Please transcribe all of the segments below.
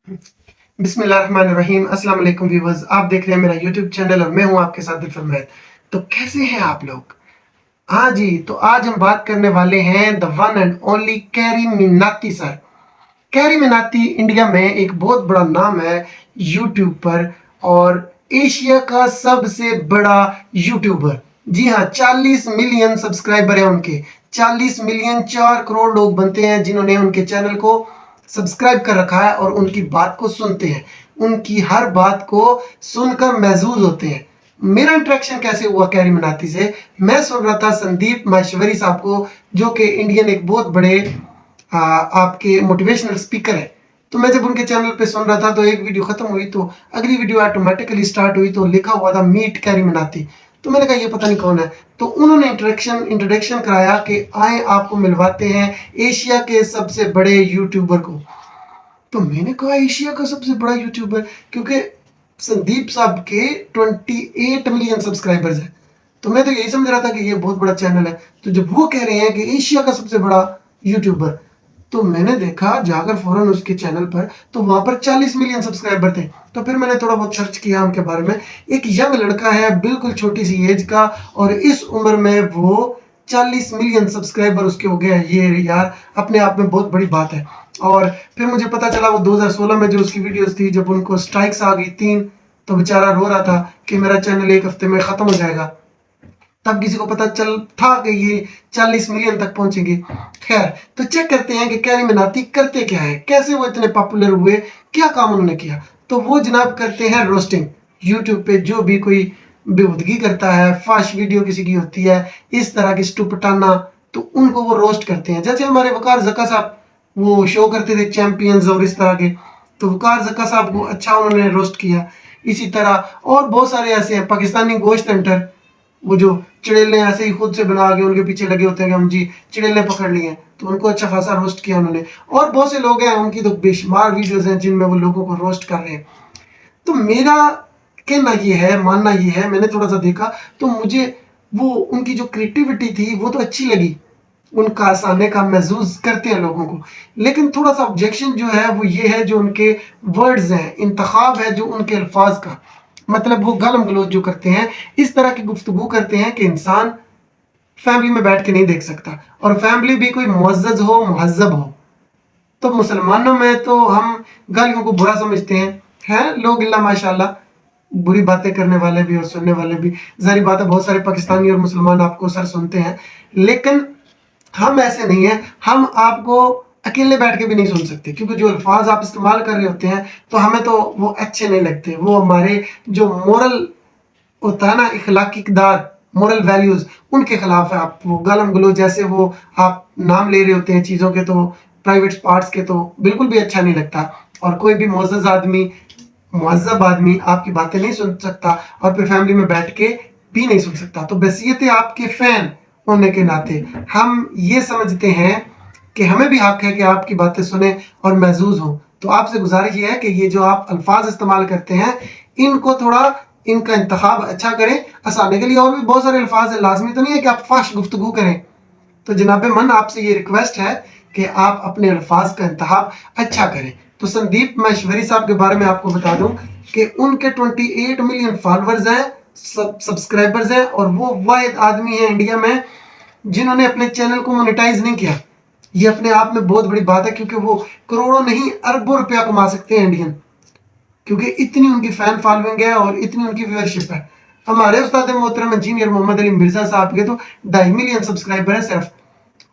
बिस्मिल्लाहिर्रहमानिर्रहीम। अस्सलाम वालेकुम व्यूअर्स, आप देख रहे हैं मेरा यूट्यूब चैनल और मैं हूं आपके साथ दिल फरमाद। तो कैसे हैं आप लोग? हाँ जी, तो आज हम बात करने वाले हैं the one and only carry Minati sir. Carry Minati India में एक बहुत बड़ा नाम है यूट्यूब पर और एशिया का सबसे बड़ा यूट्यूबर। जी हाँ, 40 मिलियन सब्सक्राइबर है उनके। 40 मिलियन 4 करोड़ लोग बनते हैं जिन्होंने उनके चैनल को सब्सक्राइब कर रखा है और उनकी बात को सुनते हैं, उनकी हर बात को सुनकर महजूज होते हैं। मेरा इंटरेक्शन कैसे हुआ कैरी मिनाती से? मैं सुन रहा था संदीप माहेश्वरी साहब को, जो कि इंडियन एक बहुत बड़े आपके मोटिवेशनल स्पीकर है। तो मैं जब उनके चैनल पे सुन रहा था तो एक वीडियो खत्म हुई तो अगली वीडियो ऑटोमेटिकली स्टार्ट हुई, तो लिखा हुआ था मीट कैरी मिनाती। तो मैंने कहा ये पता नहीं कौन है। तो उन्होंने इंट्रोडक्शन कराया कि आए आपको मिलवाते हैं एशिया के सबसे बड़े यूट्यूबर को। तो मैंने कहा एशिया का सबसे बड़ा यूट्यूबर, क्योंकि संदीप साहब के 28 मिलियन सब्सक्राइबर्स हैं। तो मैं तो यही समझ रहा था कि ये बहुत बड़ा चैनल है। तो जब वो कह रहे हैं कि एशिया का सबसे बड़ा यूट्यूबर, तो मैंने देखा जाकर फौरन उसके चैनल पर, तो वहां पर 40 मिलियन सब्सक्राइबर थे। तो फिर मैंने थोड़ा बहुत सर्च किया उनके बारे में। एक यंग लड़का है, बिल्कुल छोटी सी एज का, और इस उम्र में वो 40 मिलियन सब्सक्राइबर उसके हो गए। ये यार अपने आप में बहुत बड़ी बात है। और फिर मुझे पता चला वो 2016 में जो उसकी वीडियोस थी, जब उनको स्ट्राइक्स आ गई 3, तो बेचारा रो रहा था कि मेरा चैनल एक हफ्ते में खत्म हो जाएगा। तब किसी को पता चल था कि ये 40 मिलियन तक पहुंचेंगे। खैर, तो चेक करते हैं कि कैरी मिनाती करते क्या है, कैसे वो इतने पॉपुलर हुए, क्या काम उन्होंने किया। तो वो जनाब करते हैं रोस्टिंग। यूट्यूब पे जो भी कोई बेहूदगी करता है, फाश वीडियो किसी की होती है, इस तरह की स्टुपटाना, तो उनको वो रोस्ट करते हैं। जैसे हमारे वकार जक्का साहब वो शो करते थे चैंपियंस और इस तरह के, तो वकार जक्का साहब को अच्छा उन्होंने रोस्ट किया। इसी तरह और बहुत सारे ऐसे हैं। पाकिस्तानी गोश्त हंटर, वो जो चिड़ेले ऐसे ही खुद से बना के उनके पीछे लगे होते हैं कि हम जी चिड़ेले पकड़ लिए हैं, तो उनको अच्छा खासा रोस्ट किया उन्होंने। और बहुत से लोग हैं, उनकी तो बेशुमार वीडियोस हैं जिनमें वो लोगों को रोस्ट कर रहे हैं। तो मेरा कहना ये है, मानना ये है, मैंने थोड़ा सा देखा तो मुझे वो उनकी जो क्रिएटिविटी थी वो तो अच्छी लगी, उनका हंसाने का महसूस करते हैं लोगों को। लेकिन थोड़ा सा ऑब्जेक्शन जो है वो ये है, जो उनके वर्ड्स हैं, इंतखाब है जो उनके अल्फाज का, मतलब वो गालम गलोच जो करते हैं, इस तरह की गुफ्तगू करते हैं कि इंसान फैमिली में बैठ के नहीं देख सकता, और फैमिली भी कोई मुअज़्ज़ज़ हो, मुहज़्ज़ब हो। तो मुसलमानों में तो हम गालियों को बुरा समझते हैं लोग, इल्ला माशाल्लाह बुरी बातें करने वाले भी और सुनने वाले भी। जाहिर बात है बहुत सारे पाकिस्तानी और मुसलमान आपको सर सुनते हैं, लेकिन हम ऐसे नहीं है। हम आपको अकेले बैठ के भी नहीं सुन सकते, क्योंकि जो अल्फाज आप इस्तेमाल कर रहे होते हैं तो हमें तो वो अच्छे नहीं लगते। वो हमारे जो मोरल होता है ना, इखलाकी इकदार, मोरल वैल्यूज, उनके खिलाफ है। आप वो गालम गलोच जैसे वो आप नाम ले रहे होते हैं चीज़ों के, तो प्राइवेट पार्ट्स के, तो बिल्कुल भी अच्छा नहीं लगता। और कोई भी मुअज़्ज़ज़ आदमी, मुहज़्ज़ब आदमी आपकी बातें नहीं सुन सकता, और फिर फैमिली में बैठ के भी नहीं सुन सकता। तो बहसियत आपके फैन होने के नाते हम ये समझते हैं कि हमें भी हक है कि आपकी बातें सुने और महजूज हों। तो आपसे गुजारिश ये है कि ये जो आप अल्फाज इस्तेमाल करते हैं, इनको थोड़ा, इनका इंतखाब अच्छा करें हंसाने के लिए। और भी बहुत सारे अल्फाज है, लाजमी तो नहीं है कि आप फाश गुफ्तगू करें। तो जनाब मन, आपसे ये रिक्वेस्ट है कि आप अपने अल्फाज का इंतखाब अच्छा करें। तो संदीप माहेश्वरी साहब के बारे में आपको बता दूं कि उनके 28 मिलियन फॉलोअर्स हैं, सब्सक्राइबर्स हैं, और वो वाहिद आदमी है इंडिया में जिन्होंने अपने चैनल को मोनेटाइज नहीं किया। ये अपने आप में बहुत बड़ी बात है, क्योंकि वो करोड़ों नहीं अरबों रुपया कमा सकते हैं इंडियन, क्योंकि इतनी उनकी फैन फॉलोइंग है और इतनी उनकी व्यूअरशिप है। हमारे उस्ताद मोहतरम इंजीनियर मोहम्मद अली मिर्जा साहब के तो 2.5 मिलियन सब्सक्राइबर है सिर्फ,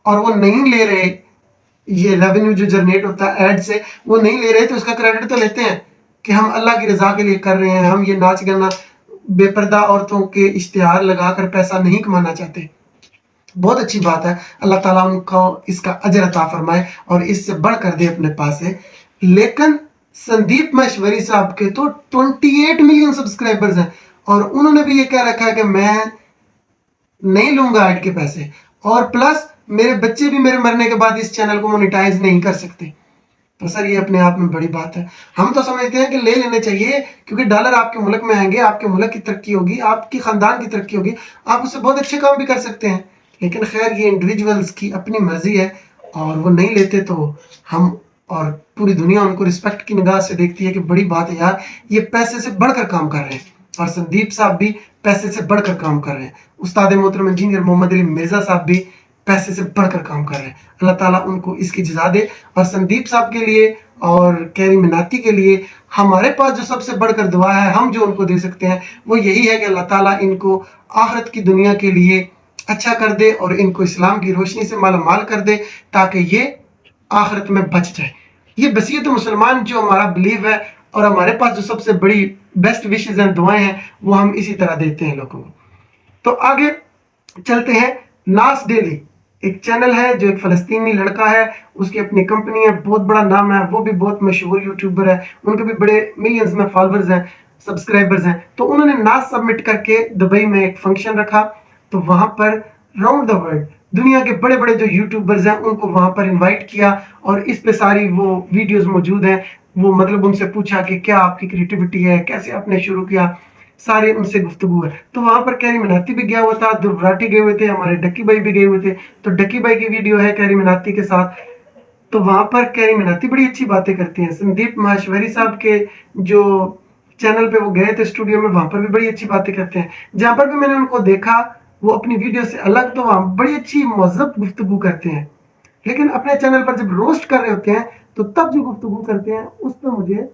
और वो नहीं ले रहे ये रेवेन्यू जो जनरेट होता है एड से, वो नहीं ले रहे। तो उसका क्रेडिट तो लेते हैं कि हम अल्लाह की रजा के लिए कर रहे हैं, हम ये नाच गाना बेपर्दा औरतों के इश्तिहार लगाकर पैसा नहीं कमाना चाहते। बहुत अच्छी बात है, अल्लाह ताला उनको इसका अजर अता फरमाए और इससे बढ़कर दे अपने पास है। लेकिन संदीप माहेश्वरी साहब के तो 28 मिलियन सब्सक्राइबर्स हैं, और उन्होंने भी ये कह रखा है कि मैं नहीं लूंगा ऐड के पैसे, और प्लस मेरे बच्चे भी मेरे मरने के बाद इस चैनल को मोनेटाइज नहीं कर सकते। तो सर ये अपने आप में बड़ी बात है। हम तो समझते हैं कि ले लेने चाहिए, क्योंकि डॉलर आपके मुल्क में आएंगे, आपके मुल्क की तरक्की होगी, आपकी खानदान की तरक्की होगी, आप उससे बहुत अच्छे काम भी कर सकते हैं। लेकिन खैर ये इंडिविजुअल्स की अपनी मर्जी है, और वो नहीं लेते तो हम और पूरी दुनिया उनको रिस्पेक्ट की निगाह से देखती है कि बड़ी बात है यार, ये पैसे से बढ़कर काम कर रहे हैं। और संदीप साहब भी पैसे से बढ़कर काम कर रहे हैं। उस्ताद मोहतरम इंजीनियर मोहम्मद अली मिर्जा साहब भी पैसे से बढ़कर काम कर रहे हैं। अल्लाह ताला उनको इसकी जज़ा दे। और संदीप साहब के लिए और कैरी मिनाती के लिए हमारे पास जो सबसे बढ़कर दुआ है, हम जो उनको दे सकते हैं, वो यही है कि अल्लाह ताला इनको आखिरत की दुनिया के लिए अच्छा कर दे और इनको इस्लाम की रोशनी से माला माल कर दे, ताकि ये आखिरत में बच जाए। ये बसीयत मुसलमान जो हमारा बिलीव है, और हमारे पास जो सबसे बड़ी बेस्ट विशेज हैं, दुआएं हैं, वो हम इसी तरह देते हैं लोगों को। तो आगे चलते हैं। नास डेली एक चैनल है जो एक फलस्तीनी लड़का है, उसकी अपनी कंपनी है, बहुत बड़ा नाम है, वो भी बहुत मशहूर यूट्यूबर है, उनके भी बड़े मिलियंस में फॉलोअर्स हैं, सब्सक्राइबर्स हैं। तो उन्होंने नास सबमिट करके दुबई में एक फंक्शन रखा। तो वहां पर राउंड द वर्ल्ड दुनिया के बड़े बड़े जो यूट्यूबर्स हैं उनको वहां पर इनवाइट किया, और इस पे सारी वो वीडियोस मौजूद हैं। वो मतलब उनसे पूछा कि क्या आपकी क्रिएटिविटी है, कैसे आपने शुरू किया, सारे उनसे गुफ्तगू है। तो वहां पर कैरी मिनाती भी गया हुआ था, ध्रुव राठी गए हुए थे, हमारे डक्की भाई भी गए हुए थे। तो डक्की भाई की वीडियो है कैरी मिनाती के साथ। तो वहां पर कैरी मिनाती बड़ी अच्छी बातें करती हैं। संदीप माहेश्वरी साहब के जो चैनल पे वो गए थे स्टूडियो में, वहां पर भी बड़ी अच्छी बातें करते हैं। जहां पर भी मैंने उनको देखा वो अपनी वीडियो से अलग, तो वहां बड़ी अच्छी मौजूद गुफ्तगू करते हैं। लेकिन अपने चैनल पर जब रोस्ट कर रहे होते हैं, तो तब जो गुफ्तगू करते हैं उस पर मुझे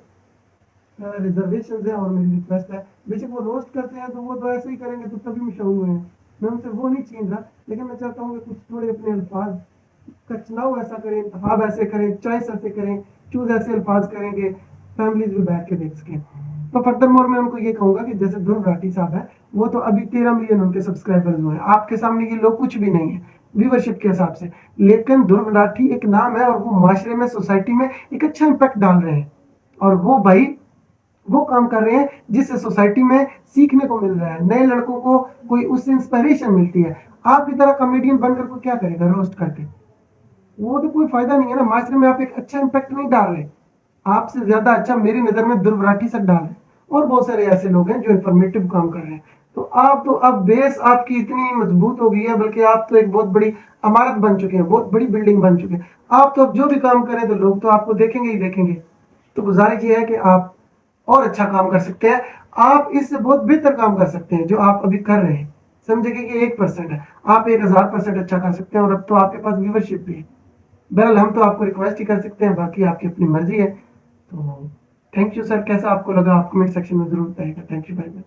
रिजर्वेशन है और मेरी रिक्वेस्ट है। बेशक वो रोस्ट करते हैं तो वो तो ऐसे ही करेंगे, तो तभी मशहूर हुए हैं। मैं उनसे वो नहीं छीन रहा, लेकिन मैं चाहता हूँ कि कुछ थोड़े अपने अल्फाज का चुनाव ऐसा करें, इंतखाब ऐसे करें, चॉइस ऐसे करें, चूज ऐसे अल्फाज करेंगे फैमिलीज भी बैठ के देख सकें। तो फर्दर मोर मैं उनको ये कहूंगा कि जैसे ध्रुव राठी साहब है, वो तो अभी 13 मिलियन उनके सब्सक्राइबर्स हुए हैं। आपके सामने ये लोग कुछ भी नहीं है व्यूवरशिप के हिसाब से, लेकिन ध्रुव राठी एक नाम है और वो माशरे में, सोसाइटी में एक अच्छा इम्पैक्ट डाल रहे हैं। और वो भाई वो काम कर रहे हैं जिससे सोसाइटी में सीखने को मिल रहा है, नए लड़कों को कोई उससे इंस्पिरेशन मिलती है। आपकी तरह कॉमेडियन बनकर को क्या करेगा रोस्ट करके, वो तो कोई फायदा नहीं है ना। माशरे में आप एक अच्छा इम्पैक्ट नहीं डाल रहे। आपसे ज्यादा अच्छा मेरी नजर में ध्रुव राठी सर डाल रहे, और बहुत सारे ऐसे लोग हैं जो इन्फॉर्मेटिव काम कर रहे हैं। तो आप तो अब बेस आपकी इतनी मजबूत हो गई है, बल्कि आप तो एक बहुत बड़ी इमारत बन चुके हैं, बहुत बड़ी बिल्डिंग बन चुके हैं। आप तो अब जो भी काम करें तो लोग तो आपको देखेंगे ही देखेंगे। तो गुजारिश ये है कि आप और अच्छा काम कर सकते हैं। आप इससे बहुत बेहतर काम कर सकते हैं जो आप अभी कर रहे हैं। समझेंगे कि 1% है, आप 1000% अच्छा कर सकते हैं, और अब तो आपके पास व्यूवरशिप भी है। बहरहाल हम तो आपको रिक्वेस्ट ही कर सकते हैं, बाकी आपकी अपनी मर्जी है। तो थैंक यू सर। कैसा आपको लगा आप कमेंट सेक्शन में जरूर बताइएगा। Thank you very much.